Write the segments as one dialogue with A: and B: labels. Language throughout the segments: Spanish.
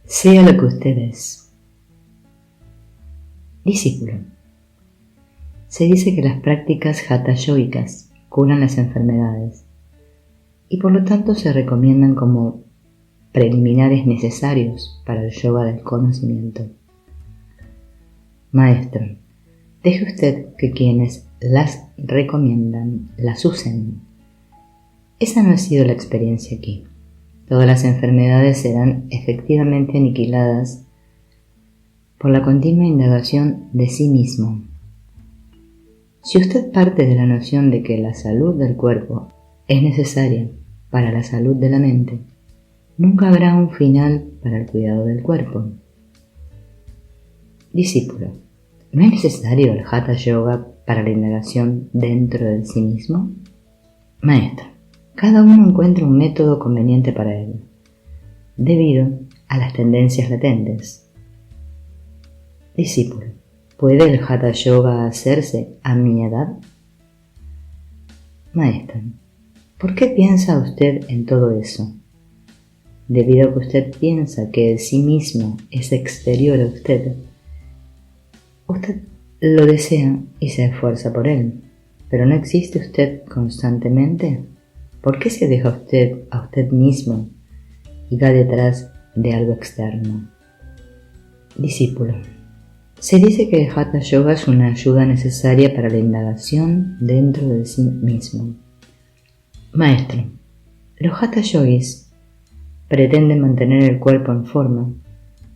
A: Sea lo que usted es. Discípulo. Se dice que las prácticas hatha yógicas curan las enfermedades y por lo tanto se recomiendan como preliminares necesarios para el yoga del conocimiento. Maestro, deje usted que quienes las recomiendan las usen. Esa no ha sido la experiencia aquí. Todas las enfermedades serán efectivamente aniquiladas por la continua indagación de sí mismo. Si usted parte de la noción de que la salud del cuerpo es necesaria para la salud de la mente, nunca habrá un final para el cuidado del cuerpo. Discípulo, ¿no es necesario el Hatha Yoga para la indagación dentro de sí mismo? Maestro, cada uno encuentra un método conveniente para él, debido a las tendencias latentes. Discípulo, ¿puede el Hatha Yoga hacerse a mi edad? Maestro, ¿por qué piensa usted en todo eso? Debido a que usted piensa que el sí mismo es exterior a usted, usted lo desea y se esfuerza por él, pero ¿no existe usted constantemente? ¿Por qué se deja usted a usted mismo y va detrás de algo externo? Discípulo, se dice que el Hatha Yoga es una ayuda necesaria para la indagación dentro de sí mismo. Maestro, los Hatha Yogis pretenden mantener el cuerpo en forma,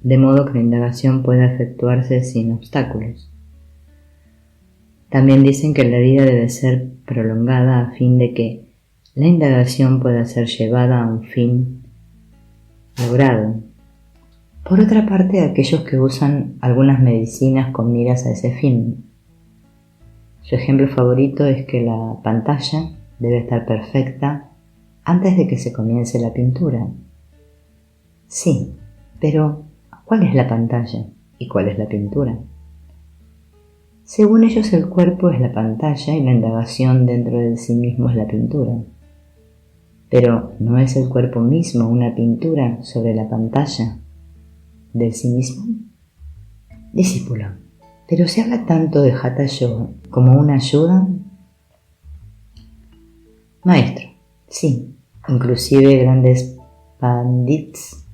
A: de modo que la indagación pueda efectuarse sin obstáculos. También dicen que la vida debe ser prolongada a fin de que la indagación pueda ser llevada a un fin logrado. Por otra parte, aquellos que usan algunas medicinas con miras a ese fin. Su ejemplo favorito es que la pantalla debe estar perfecta antes de que se comience la pintura. Sí, pero ¿cuál es la pantalla y cuál es la pintura? Según ellos, el cuerpo es la pantalla y la indagación dentro de sí mismo es la pintura. Pero ¿no es el cuerpo mismo una pintura sobre la pantalla del sí mismo? Discípulo, pero se habla tanto de Hatha Yoga como una ayuda. Maestro, sí, inclusive grandes pandits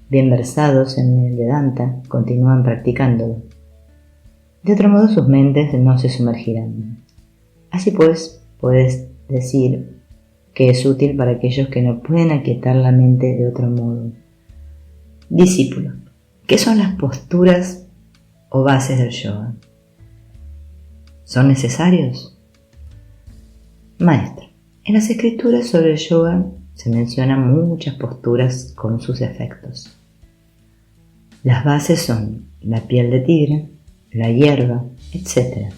A: bien versados en el Vedanta continúan practicándolo. De otro modo sus mentes no se sumergirán. Así pues, puedes decir que es útil para aquellos que no pueden aquietar la mente de otro modo. Discípulo, ¿qué son las posturas o bases del yoga? ¿Son necesarios? Maestro, en las escrituras sobre el yoga se mencionan muchas posturas con sus efectos. Las bases son la piel de tigre, la hierba, etc.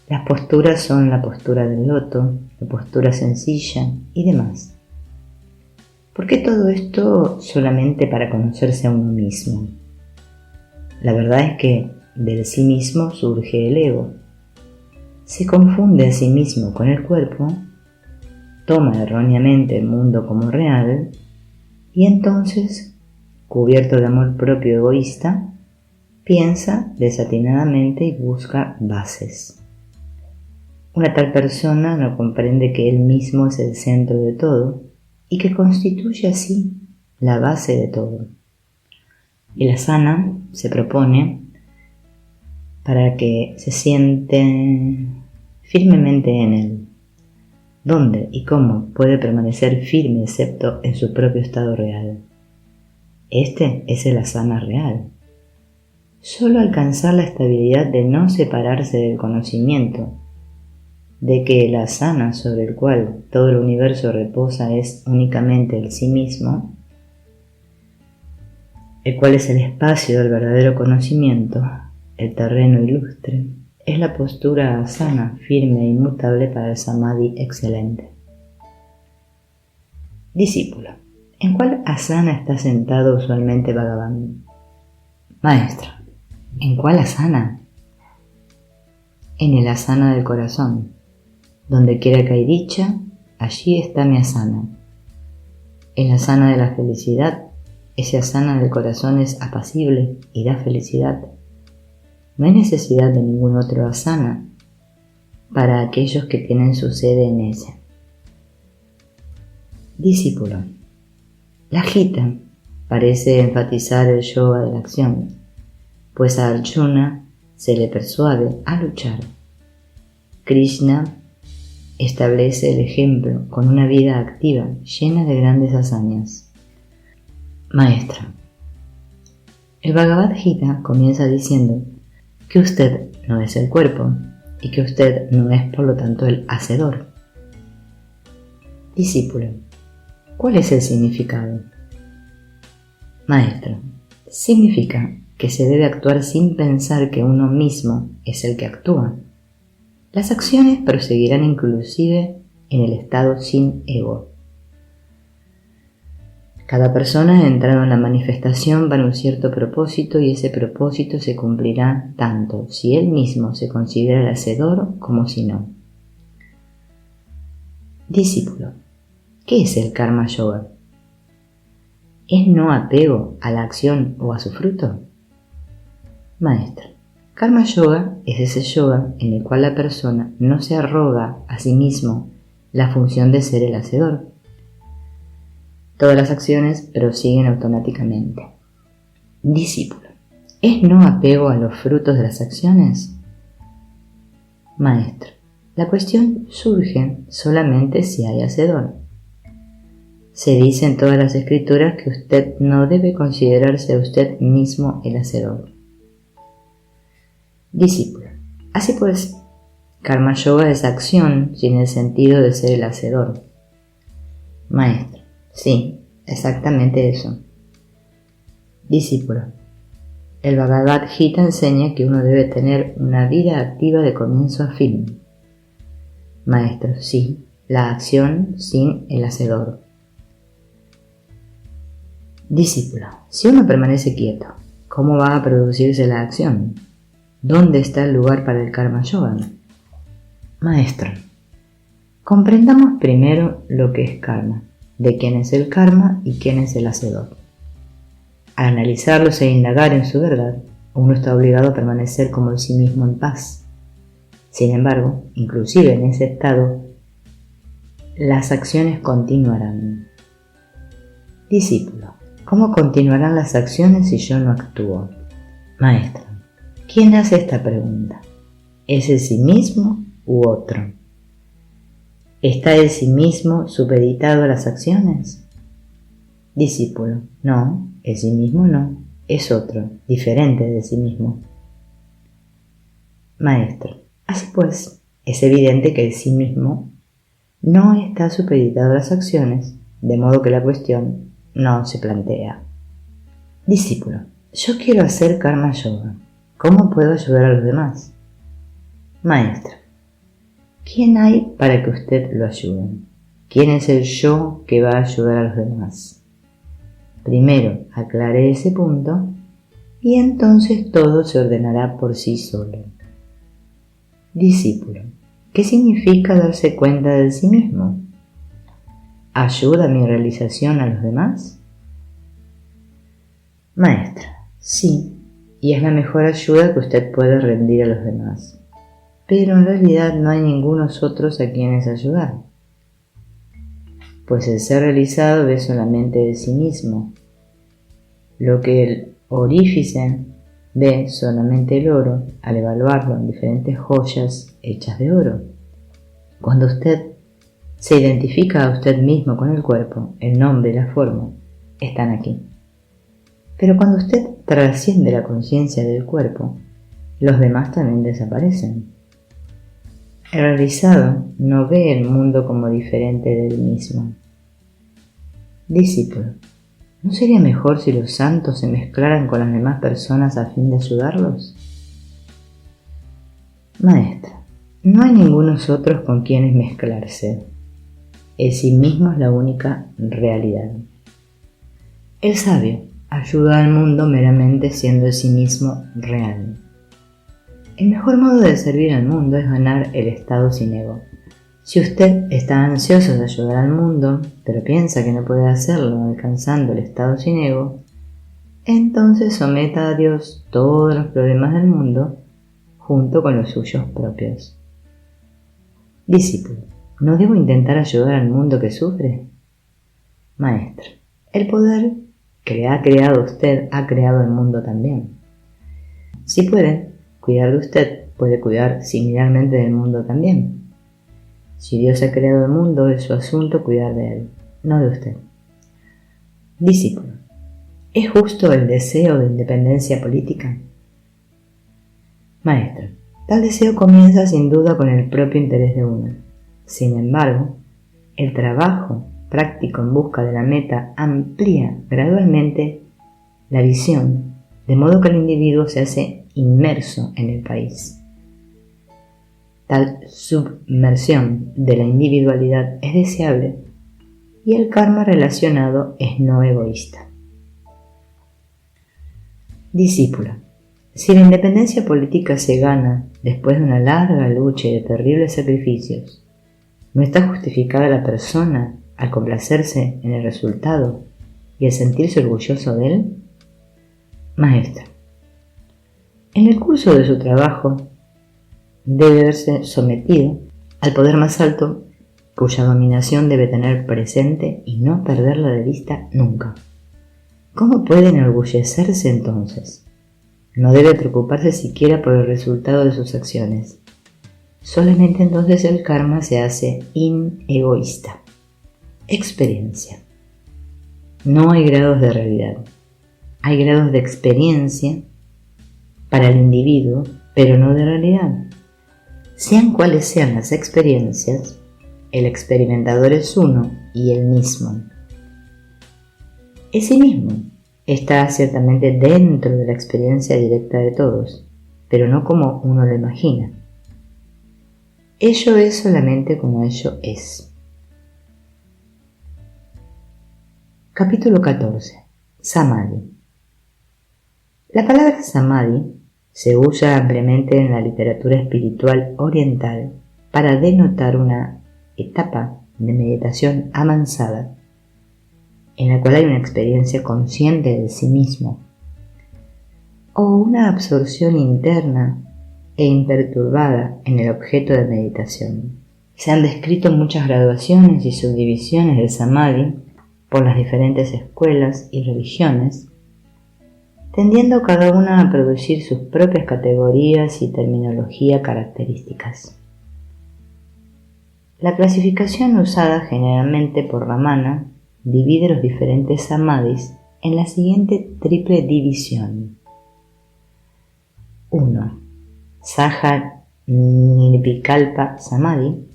A: Las posturas son la postura del loto, la postura sencilla y demás. ¿Por qué todo esto solamente para conocerse a uno mismo? La verdad es que del sí mismo surge el ego. Se confunde a sí mismo con el cuerpo, toma erróneamente el mundo como real y entonces, cubierto de amor propio egoísta, piensa desatinadamente y busca bases. Una tal persona no comprende que él mismo es el centro de todo y que constituye así la base de todo. El asana se propone para que se siente firmemente en él. ¿Dónde y cómo puede permanecer firme excepto en su propio estado real? Este es el asana real. Solo alcanzar la estabilidad de no separarse del conocimiento, de que el asana sobre el cual todo el universo reposa es únicamente el sí mismo, el cual es el espacio del verdadero conocimiento, el terreno ilustre, es la postura asana, firme e inmutable para el samadhi excelente. Discípulo, ¿en cuál asana está sentado usualmente Bhagavan? Maestro, ¿en cuál asana? En el asana del corazón. Donde quiera que hay dicha, allí está mi asana. El asana de la felicidad ese asana del corazón es apacible y da felicidad. No hay necesidad de ningún otro asana para aquellos que tienen su sede en ese. Discípulo. La Gita parece enfatizar el yoga de la acción, pues a Arjuna se le persuade a luchar. Krishna establece el ejemplo con una vida activa llena de grandes hazañas. Maestra. El Bhagavad Gita comienza diciendo que usted no es el cuerpo y que usted no es por lo tanto el hacedor. Discípulo. ¿Cuál es el significado? Maestro. Significa que se debe actuar sin pensar que uno mismo es el que actúa. Las acciones proseguirán inclusive en el estado sin ego. Cada persona ha entrado en la manifestación para un cierto propósito y ese propósito se cumplirá tanto si él mismo se considera el hacedor como si no. Discípulo. ¿Qué es el karma yoga? ¿Es no apego a la acción o a su fruto? Maestro. Karma yoga es ese yoga en el cual la persona no se arroga a sí mismo la función de ser el hacedor. Todas las acciones prosiguen automáticamente. Discípulo. ¿Es no apego a los frutos de las acciones? Maestro. La cuestión surge solamente si hay hacedor. Se dice en todas las escrituras que usted no debe considerarse a usted mismo el hacedor. Discípulo. Así pues, karma yoga es acción sin el sentido de ser el hacedor. Maestro. Sí, exactamente eso. Discípulo. El Bhagavad Gita enseña que uno debe tener una vida activa de comienzo a fin. Maestro. Sí, la acción sin el hacedor. Discípulo. Si uno permanece quieto, ¿cómo va a producirse la acción? ¿Dónde está el lugar para el karma yoga? Maestro. Comprendamos primero lo que es karma, de quién es el karma y quién es el hacedor. Al analizarlos e indagar en su verdad, uno está obligado a permanecer como el sí mismo en paz. Sin embargo, inclusive en ese estado, las acciones continuarán. Discípulo. ¿Cómo continuarán las acciones si yo no actúo? Maestro. ¿Quién hace esta pregunta? ¿Es el sí mismo u otro? ¿Está el sí mismo supeditado a las acciones? Discípulo. No, el sí mismo no, es otro, diferente de sí mismo. Maestro. Así pues, es evidente que el sí mismo no está supeditado a las acciones, de modo que la cuestión no se plantea. Discípulo. Yo quiero hacer karma yoga. ¿Cómo puedo ayudar a los demás? Maestro. ¿Quién hay para que usted lo ayude? ¿Quién es el yo que va a ayudar a los demás? Primero aclare ese punto y entonces todo se ordenará por sí solo. Discípulo. ¿Qué significa darse cuenta de sí mismo? ¿Ayuda a mi realización a los demás? Maestra. Sí, y es la mejor ayuda que usted puede rendir a los demás. Pero en realidad no hay ningunos otros a quienes ayudar, pues el ser realizado ve solamente de sí mismo, lo que el orífice ve solamente el oro al evaluarlo en diferentes joyas hechas de oro. Cuando usted se identifica a usted mismo con el cuerpo, el nombre y la forma están aquí. Pero cuando usted trasciende la conciencia del cuerpo, los demás también desaparecen. El realizado no ve el mundo como diferente de él mismo. Discípulo. ¿No sería mejor si los santos se mezclaran con las demás personas a fin de ayudarlos? Maestra. No hay ningunos otros con quienes mezclarse. El sí mismo es la única realidad. El sabio ayuda al mundo meramente siendo el sí mismo real. El mejor modo de servir al mundo es ganar el estado sin ego. Si usted está ansioso de ayudar al mundo, pero piensa que no puede hacerlo alcanzando el estado sin ego, entonces someta a Dios todos los problemas del mundo junto con los suyos propios. Discípulo, ¿no debo intentar ayudar al mundo que sufre? Maestro, el poder que ha creado usted ha creado el mundo también. Si puede cuidar de usted, puede cuidar similarmente del mundo también. Si Dios ha creado el mundo, es su asunto cuidar de él, no de usted. Discípulo, ¿es justo el deseo de independencia política? Maestro, tal deseo comienza sin duda con el propio interés de uno. Sin embargo, el trabajo práctico en busca de la meta amplía gradualmente la visión, de modo que el individuo se hace inmerso en el país. Tal submersión de la individualidad es deseable y el karma relacionado es no egoísta. Discípulo, si la independencia política se gana después de una larga lucha y de terribles sacrificios, ¿no está justificada la persona al complacerse en el resultado y al sentirse orgulloso de él? Maestro, en el curso de su trabajo debe verse sometido al poder más alto, cuya dominación debe tener presente y no perderla de vista nunca. ¿Cómo puede enorgullecerse entonces? No debe preocuparse siquiera por el resultado de sus acciones. Solamente entonces el karma se hace inegoísta. Experiencia. No hay grados de realidad. Hay grados de experiencia para el individuo, pero no de realidad. Sean cuales sean las experiencias, el experimentador es uno y el mismo. Ese mismo está ciertamente dentro de la experiencia directa de todos, pero no como uno lo imagina. Ello es solamente como ello es. Capítulo 14. Samadhi. La palabra Samadhi se usa ampliamente en la literatura espiritual oriental para denotar una etapa de meditación avanzada en la cual hay una experiencia consciente de sí mismo o una absorción interna e imperturbada en el objeto de meditación. Se han descrito muchas graduaciones y subdivisiones del Samadhi por las diferentes escuelas y religiones, tendiendo cada una a producir sus propias categorías y terminología características. La clasificación usada generalmente por Ramana divide los diferentes samadhis en la siguiente triple división. 1. Saha Nirvikalpa Samadhi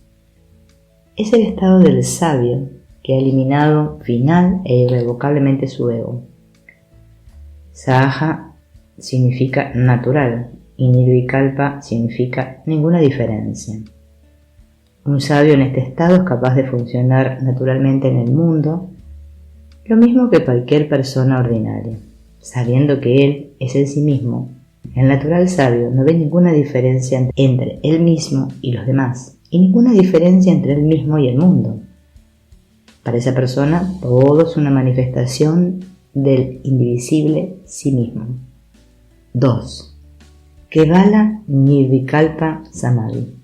A: es el estado del sabio que ha eliminado final e irrevocablemente su ego. Saha significa natural y Nirvikalpa significa ninguna diferencia. Un sabio en este estado es capaz de funcionar naturalmente en el mundo, lo mismo que cualquier persona ordinaria, sabiendo que él es en sí mismo. El natural sabio no ve ninguna diferencia entre él mismo y los demás, y ninguna diferencia entre él mismo y el mundo. Para esa persona, todo es una manifestación del indivisible sí mismo. 2. Kevala Nirvikalpa Samadhi.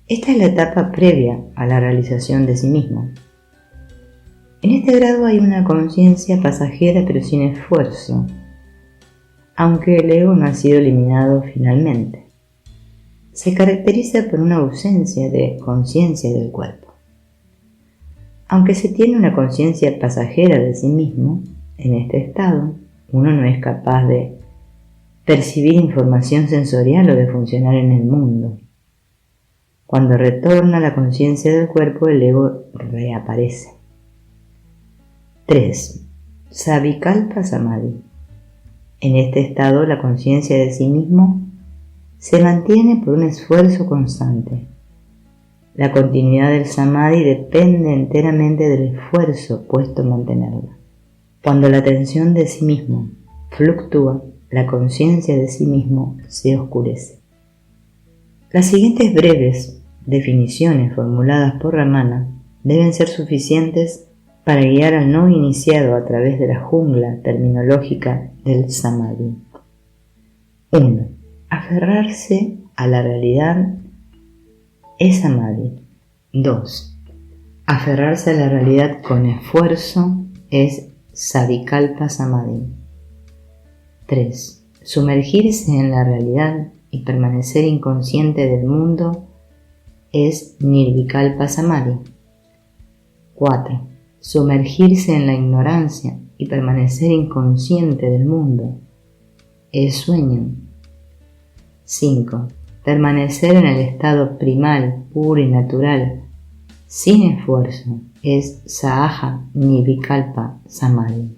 A: Esta es la etapa previa a la realización de sí mismo. En este grado hay una conciencia pasajera pero sin esfuerzo, aunque el ego no ha sido eliminado finalmente. Se caracteriza por una ausencia de conciencia del cuerpo. Aunque se tiene una conciencia pasajera de sí mismo, en este estado uno no es capaz de percibir información sensorial o de funcionar en el mundo. Cuando retorna la conciencia del cuerpo, el ego reaparece. 3. Savikalpa Samadhi. En este estado, la conciencia de sí mismo se mantiene por un esfuerzo constante. La continuidad del Samadhi depende enteramente del esfuerzo puesto en mantenerla. Cuando la atención de sí mismo fluctúa, la conciencia de sí mismo se oscurece. Las siguientes breves definiciones formuladas por Ramana deben ser suficientes para guiar al no iniciado a través de la jungla terminológica del Samadhi. 1. Aferrarse a la realidad es Samadhi. 2. Aferrarse a la realidad con esfuerzo es Savikalpa Samadhi. 3. Sumergirse en la realidad y permanecer inconsciente del mundo es Nirvikalpa Samadhi. 4. Sumergirse en la ignorancia y permanecer inconsciente del mundo es sueño. 5. Permanecer en el estado primal, puro y natural, sin esfuerzo, es Sahaja Nirvikalpa Samadhi.